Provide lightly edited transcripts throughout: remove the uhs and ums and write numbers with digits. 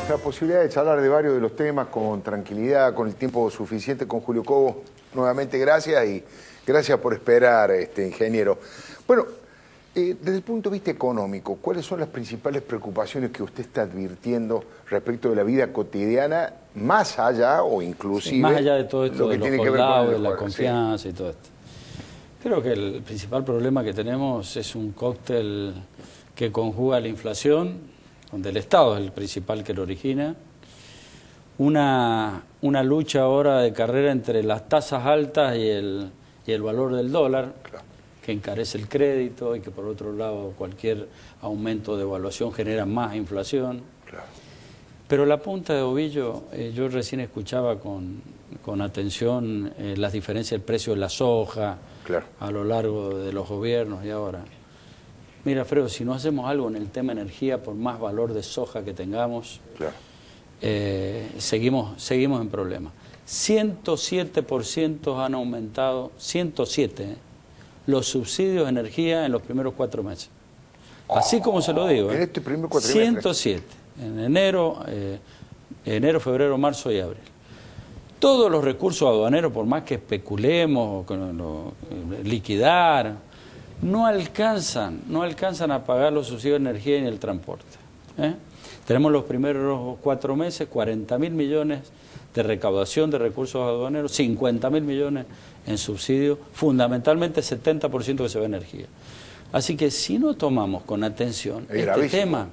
la posibilidad de charlar de varios de los temas con tranquilidad, con el tiempo suficiente con Julio Cobo. Nuevamente gracias y gracias por esperar, ingeniero. Bueno, desde el punto de vista económico, ¿cuáles son las principales preocupaciones que usted está advirtiendo respecto de la vida cotidiana, más allá o inclusive... Sí, más allá de todo esto, lo que de los tiene que ver con de la confianza y todo esto. Creo que el principal problema que tenemos es un cóctel que conjuga la inflación, donde el Estado es el principal que lo origina, una lucha ahora de carrera entre las tasas altas y el valor del dólar, claro, que encarece el crédito y que por otro lado cualquier aumento de evaluación genera más inflación. Claro. Pero la punta de ovillo, yo recién escuchaba con atención las diferencias del precio de la soja, claro, a lo largo de los gobiernos y ahora. Mira, Alfredo, si no hacemos algo en el tema energía, por más valor de soja que tengamos, claro, seguimos en problemas. 107% han aumentado, 107, los subsidios de energía en los primeros 4 meses. Así como se lo digo. En este primer cuatrimestre. 107, en enero, febrero, marzo y abril. Todos los recursos aduaneros, por más que especulemos, liquidar, no alcanzan a pagar los subsidios de energía y el transporte. Tenemos los primeros 4 meses 40.000 millones de recaudación de recursos aduaneros, 50.000 millones en subsidios, fundamentalmente 70% que se ve energía. Así que si no tomamos con atención este tema,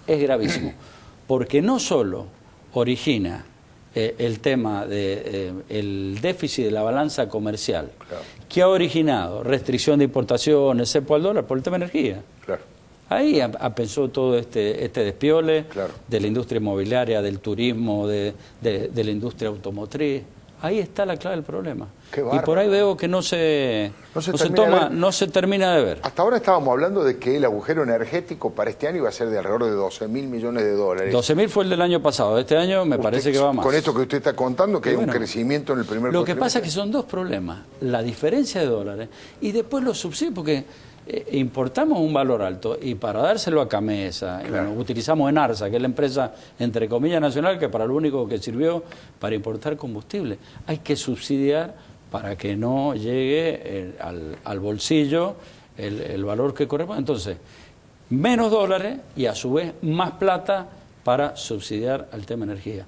es gravísimo, porque no solo origina el tema del déficit de la balanza comercial, claro, que ha originado restricción de importaciones, cepo al dólar por el tema de energía. Claro. Ahí pensó todo este despiole, claro, de la industria inmobiliaria, del turismo, de la industria automotriz. Ahí está la clave del problema. Y por ahí veo que no se termina de ver. Hasta ahora estábamos hablando de que el agujero energético para este año iba a ser de alrededor de 12.000 millones de dólares. 12.000 fue el del año pasado. Este año me parece que va más. Con esto que usted está contando, que hay un crecimiento en el primer Lo que pasa es que son dos problemas. La diferencia de dólares y después los subsidios, porque importamos un valor alto y para dárselo a Camesa, claro, utilizamos Enarsa, que es la empresa, entre comillas, nacional, que para lo único que sirvió para importar combustible. Hay que subsidiar para que no llegue al bolsillo el valor que corresponde. Entonces, menos dólares y a su vez más plata para subsidiar al tema energía.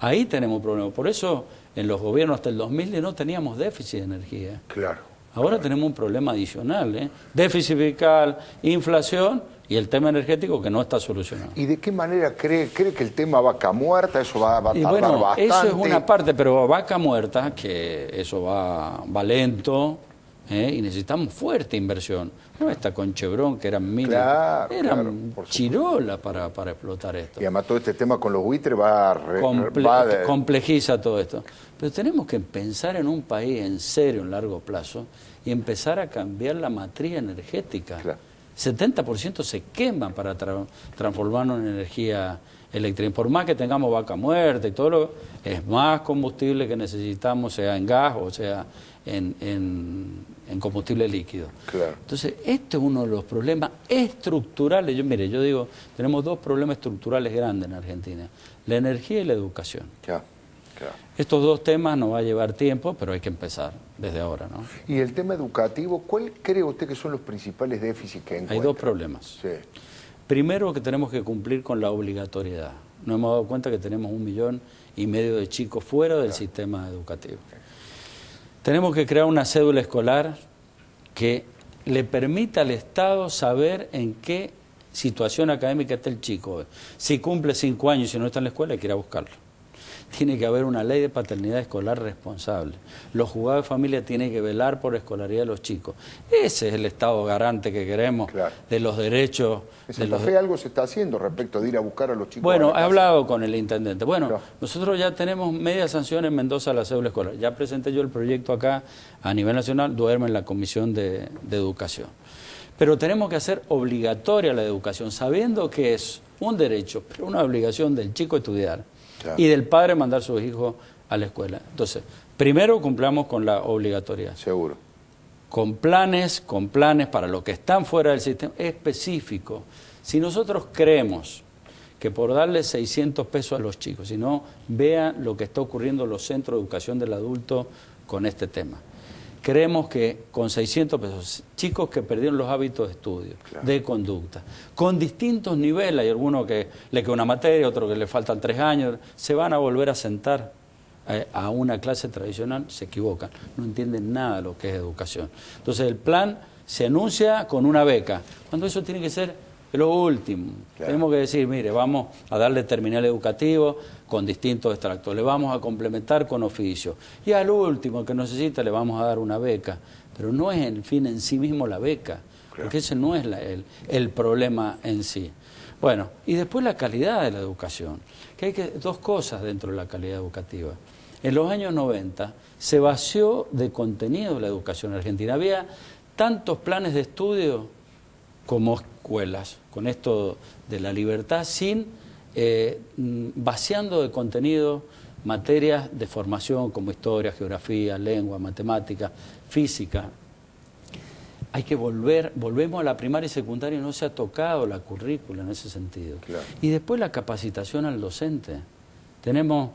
Ahí tenemos un problema. Por eso en los gobiernos hasta el 2000 no teníamos déficit de energía. Claro. Ahora tenemos un problema adicional, déficit fiscal, inflación y el tema energético que no está solucionado. ¿Y de qué manera cree que el tema vaca muerta, eso va a tardar bastante? Eso es una parte, pero vaca muerta, que eso va lento, y necesitamos fuerte inversión. No está con Chevron, que eran minas, eran chirolas para explotar esto. Y además todo este tema con los buitres complejiza todo esto. Pero tenemos que pensar en un país en serio, en largo plazo, y empezar a cambiar la matriz energética. Claro. 70% se quema para transformarnos en energía eléctrica. Por más que tengamos vaca muerta y todo es más combustible que necesitamos, sea en gas o sea en combustible líquido. Claro. Entonces, este es uno de los problemas estructurales. Yo digo, tenemos 2 problemas estructurales grandes en Argentina: la energía y la educación. Claro. Claro. Estos 2 temas nos va a llevar tiempo, pero hay que empezar desde ahora, ¿no? Y el tema educativo, ¿cuál cree usted que son los principales déficits que encuentra? Hay 2 problemas. Sí. Primero, que tenemos que cumplir con la obligatoriedad. Nos hemos dado cuenta que tenemos 1,5 millones de chicos fuera del sistema educativo. Tenemos que crear una cédula escolar que le permita al Estado saber en qué situación académica está el chico. Si cumple 5 años y si no está en la escuela, hay que ir a buscarlo. Tiene que haber una ley de paternidad escolar responsable. Los juzgados de familia tienen que velar por la escolaridad de los chicos. Ese es el Estado garante que queremos, claro, de los derechos. ¿En Santa Fe algo se está haciendo respecto de ir a buscar a los chicos? Bueno, he hablado con el intendente. Bueno, claro, nosotros ya tenemos media sanción en Mendoza a la cédula escolar. Ya presenté yo el proyecto acá a nivel nacional, duerme en la Comisión de Educación. Pero tenemos que hacer obligatoria la educación, sabiendo que es un derecho, pero una obligación del chico estudiar. Claro. Y del padre mandar a sus hijos a la escuela. Entonces, primero cumplamos con la obligatoriedad. Seguro. Con planes para los que están fuera del sistema específico. Si nosotros creemos que por darle 600 pesos a los chicos, sino vea lo que está ocurriendo en los centros de educación del adulto con este tema. Creemos que con 600 pesos, chicos que perdieron los hábitos de estudio, claro, de conducta, con distintos niveles, hay algunos que le queda una materia, otros que le faltan 3 años, se van a volver a sentar a una clase tradicional, se equivocan, no entienden nada de lo que es educación. Entonces el plan se anuncia con una beca, cuando eso tiene que ser lo último. Claro. Tenemos que decir, mire, vamos a darle terminal educativo con distintos extractos, le vamos a complementar con oficio. Y al último que necesita le vamos a dar una beca. Pero no es el fin en sí mismo la beca, claro, porque ese no es el problema en sí. Bueno, y después la calidad de la educación, que hay dos cosas dentro de la calidad educativa. En los años 90 se vació de contenido la educación argentina. Había tantos planes de estudio como escuelas, con esto de la libertad, vaciando de contenido materias de formación como historia, geografía, lengua, matemática, física. Hay que volvemos a la primaria y secundaria y no se ha tocado la currícula en ese sentido. Claro. Y después la capacitación al docente. Tenemos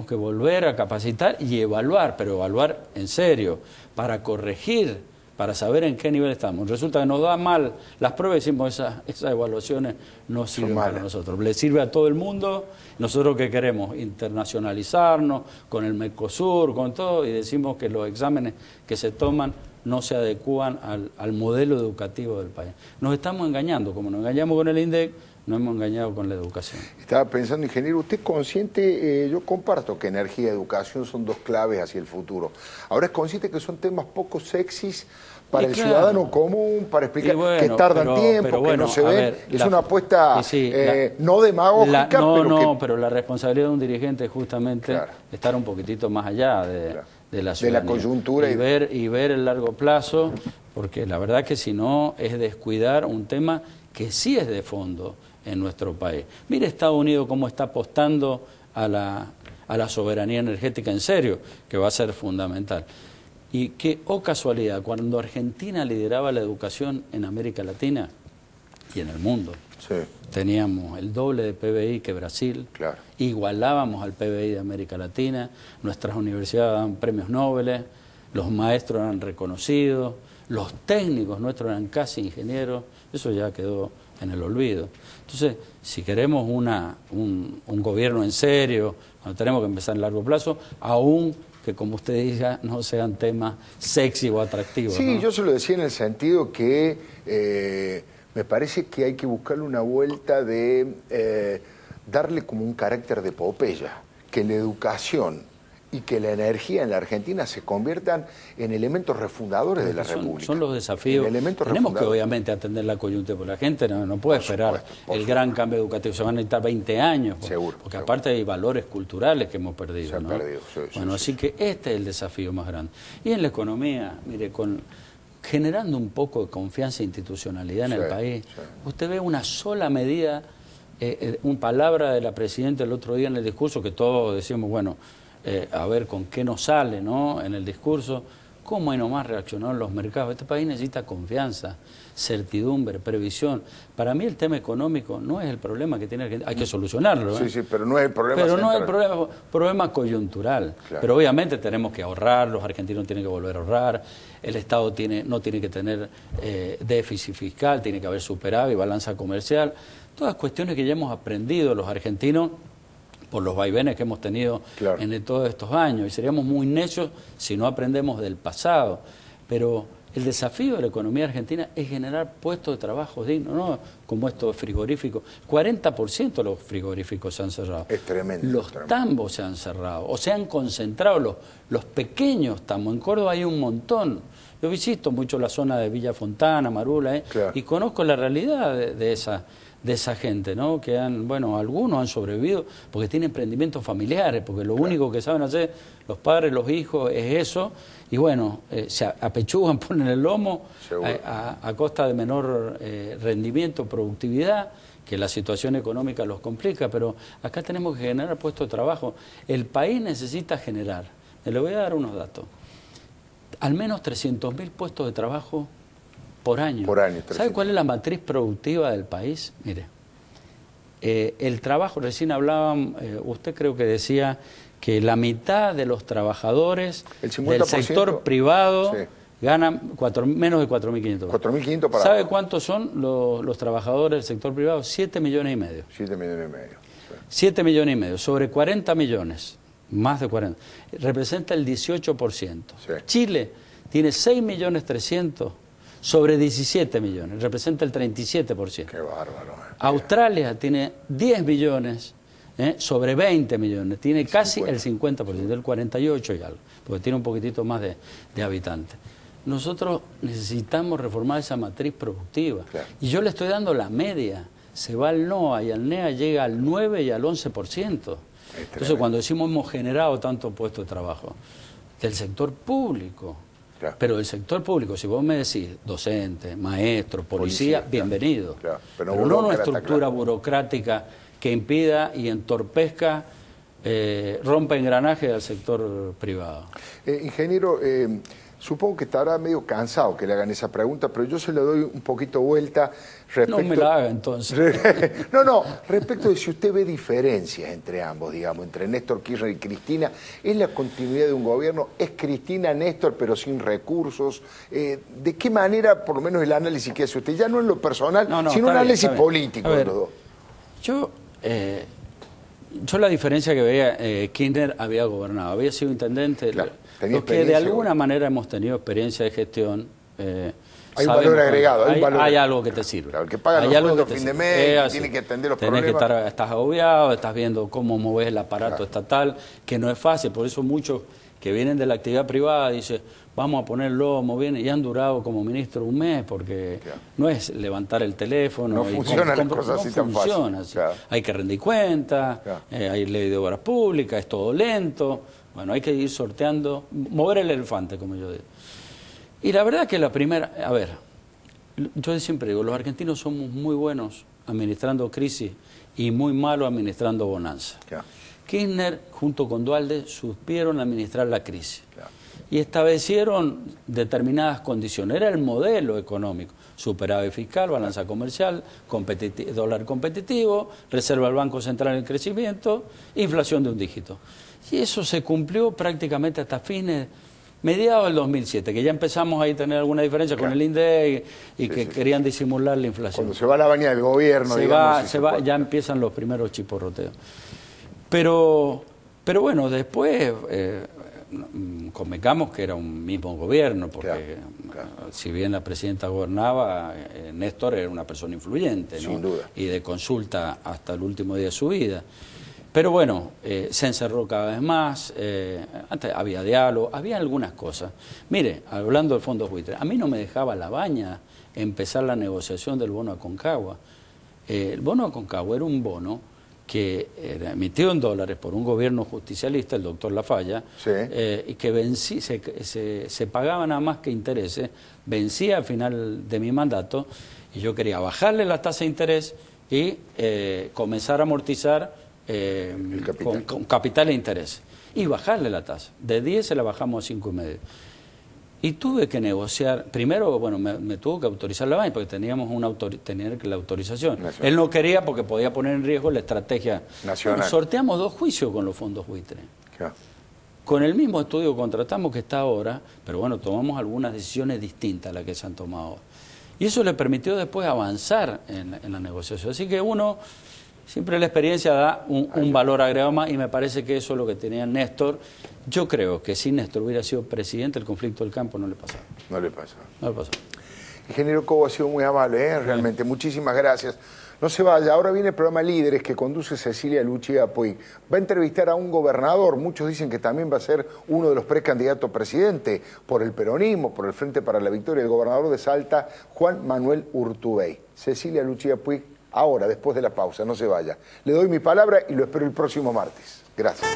que volver a capacitar y evaluar, pero evaluar en serio, para corregir, para saber en qué nivel estamos. Resulta que nos da mal las pruebas y decimos esas evaluaciones no sirven para nosotros. Le sirve a todo el mundo, nosotros que queremos internacionalizarnos con el Mercosur, con todo, y decimos que los exámenes que se toman no se adecúan al modelo educativo del país. Nos estamos engañando, como nos engañamos con el INDEC, nos hemos engañado con la educación. Estaba pensando, ingeniero, usted es consciente, yo comparto que energía y educación son dos claves hacia el futuro. Ahora es consciente que son temas poco sexys para el ciudadano común, para explicar que tardan tiempo, que no se ven. Es una apuesta no demagógica, pero la responsabilidad de un dirigente es justamente estar un poquitito más allá de la coyuntura y ver el largo plazo, porque la verdad que si no es descuidar un tema que sí es de fondo en nuestro país. Mire Estados Unidos cómo está apostando a la soberanía energética en serio, que va a ser fundamental. Y que, casualidad, cuando Argentina lideraba la educación en América Latina y en el mundo, teníamos el doble de PBI que Brasil, igualábamos al PBI de América Latina, nuestras universidades daban premios Nobel, los maestros eran reconocidos, los técnicos nuestros eran casi ingenieros, eso ya quedó en el olvido. Entonces, si queremos un gobierno en serio, cuando tenemos que empezar en largo plazo, aún que, como usted diga, no sean temas sexy o atractivos. Sí, ¿no? Yo se lo decía en el sentido que me parece que hay que buscarle una vuelta de darle como un carácter de epopeya, que la educación y que la energía en la Argentina se conviertan en elementos refundadores de la República. Son los desafíos. Tenemos que obviamente atender la coyuntura, porque la gente no puede esperar el gran cambio educativo. Se van a necesitar 20 años, porque aparte hay valores culturales que hemos perdido. Se han perdido. Así que este es el desafío más grande. Y en la economía, mire, generando un poco de confianza e institucionalidad en el país, usted ve una sola medida, una palabra de la presidenta el otro día en el discurso, que todos decimos, bueno, a ver con qué nos sale, ¿no?, en el discurso, cómo hay nomás reaccionaron los mercados. Este país necesita confianza, certidumbre, previsión. Para mí el tema económico no es el problema que tiene Argentina, hay que solucionarlo. Sí, pero no es el problema central. Pero no es el problema coyuntural. Claro. Pero obviamente tenemos que ahorrar, los argentinos tienen que volver a ahorrar, el Estado no tiene que tener déficit fiscal, tiene que haber superávit, balanza comercial, todas cuestiones que ya hemos aprendido los argentinos por los vaivenes que hemos tenido en todos estos años, y seríamos muy necios si no aprendemos del pasado. Pero el desafío de la economía argentina es generar puestos de trabajo dignos, no como estos frigoríficos. 40% de los frigoríficos se han cerrado. Es tremendo. Los tambos se han cerrado, o se han concentrado los pequeños tambos. En Córdoba hay un montón. Yo visito mucho la zona de Villa Fontana, Marula, y conozco la realidad de esa gente, ¿no?, que algunos han sobrevivido porque tienen emprendimientos familiares, porque lo único que saben hacer los padres, los hijos, es eso, y se apechugan, ponen el lomo a costa de menor rendimiento, productividad, que la situación económica los complica, pero acá tenemos que generar puestos de trabajo. El país necesita generar, le voy a dar unos datos, al menos 300.000 puestos de trabajo por año. ¿Sabe cuál es la matriz productiva del país? Mire, el trabajo, recién hablaban, usted creo que decía que la mitad de los trabajadores del sector privado sí, ganan menos de 4.500. 4.500 para... ¿Sabe cuántos son los trabajadores del sector privado? 7,5 millones. 7,5 millones. Sí. 7,5 millones sobre 40 millones, más de 40. Representa el 18%. Sí. Chile tiene 6.300.000 sobre 17 millones, representa el 37%. Qué bárbaro. Australia tiene 10 millones sobre 20 millones, tiene casi 50%, el 48 y algo, porque tiene un poquitito más de habitantes. Nosotros necesitamos reformar esa matriz productiva. Claro. Y yo le estoy dando la media. Se va al NOA y al NEA llega al 9 y al 11%. Entonces, cuando decimos hemos generado tantos puestos de trabajo, del sector público. Claro. Pero del sector público, si vos me decís docente, maestro, policía, bienvenido. Claro. Pero no una estructura burocrática que impida y entorpezca, rompa engranaje del sector privado. Ingeniero, supongo que estará medio cansado que le hagan esa pregunta, pero yo se le doy un poquito vuelta respecto... No me la haga entonces. No, respecto de si usted ve diferencias entre ambos, digamos, entre Néstor Kirchner y Cristina. ¿Es la continuidad de un gobierno? ¿Es Cristina Néstor pero sin recursos? ¿De qué manera, por lo menos el análisis que hace usted, ya no en lo personal, sino un análisis político de los dos? Yo la diferencia que veía, Kirchner había gobernado, había sido intendente, claro, los que de alguna manera hemos tenido experiencia de gestión, hay un valor agregado, hay algo que te sirve. Claro, el que paga los sueldos a fin de mes, tiene que atender los problemas. Estás agobiado, estás viendo cómo moves el aparato estatal, que no es fácil, por eso muchos que vienen de la actividad privada dicen, vamos a poner lomo, y han durado como ministro un mes, porque no es levantar el teléfono. No funcionan las cosas así tan fácil. Hay que rendir cuentas, hay ley de obras públicas, es todo lento. Bueno, hay que ir sorteando, mover el elefante, como yo digo. Y la verdad que la primera, a ver, yo siempre digo, los argentinos somos muy buenos administrando crisis y muy malos administrando bonanza. Kirchner, junto con Duhalde, supieron administrar la crisis. Y establecieron determinadas condiciones. Era el modelo económico. Superávit fiscal, balanza comercial, dólar competitivo, reserva del Banco Central en crecimiento, inflación de un dígito. Y eso se cumplió prácticamente hasta mediados del 2007, que ya empezamos ahí a tener alguna diferencia con el INDEC y que querían disimular la inflación. Cuando se va la baña del gobierno, ya empiezan los primeros chiporroteos. Pero bueno, después convengamos que era un mismo gobierno, porque si bien la presidenta gobernaba, Néstor era una persona influyente, ¿no? Sin duda. Y de consulta hasta el último día de su vida. Pero bueno, se encerró cada vez más, antes había diálogo, había algunas cosas. Mire, hablando del Fondo Buitre, a mí no me dejaba la baña empezar la negociación del bono Aconcagua. El bono Aconcagua era un bono que era emitido en dólares por un gobierno justicialista, el doctor Lafalla, y que se pagaba nada más que intereses, vencía al final de mi mandato, y yo quería bajarle la tasa de interés y comenzar a amortizar con capital e interés, y bajarle la tasa. De 10 se la bajamos a 5,5. Y tuve que negociar, primero, bueno, me tuvo que autorizar la baña, porque teníamos la autorización. Él no quería porque podía poner en riesgo la estrategia nacional. Bueno, sorteamos 2 juicios con los fondos buitre. Con el mismo estudio contratamos que está ahora, pero bueno, tomamos algunas decisiones distintas a las que se han tomado ahora. Y eso le permitió después avanzar en la negociación. Así que siempre la experiencia da un valor agregado más, y me parece que eso es lo que tenía Néstor. Yo creo que si Néstor hubiera sido presidente, el conflicto del campo no le pasaba. No le pasaba. No le pasaba. Ingeniero Cobo, ha sido muy amable, realmente. Muchísimas gracias. No se vaya, ahora viene el programa Líderes que conduce Cecilia Lucía Puig. Va a entrevistar a un gobernador, muchos dicen que también va a ser uno de los precandidatos a presidente por el peronismo, por el Frente para la Victoria, el gobernador de Salta, Juan Manuel Urtubey. Cecilia Lucía Puig, ahora, después de la pausa, no se vaya. Le doy mi palabra y lo espero el próximo martes. Gracias.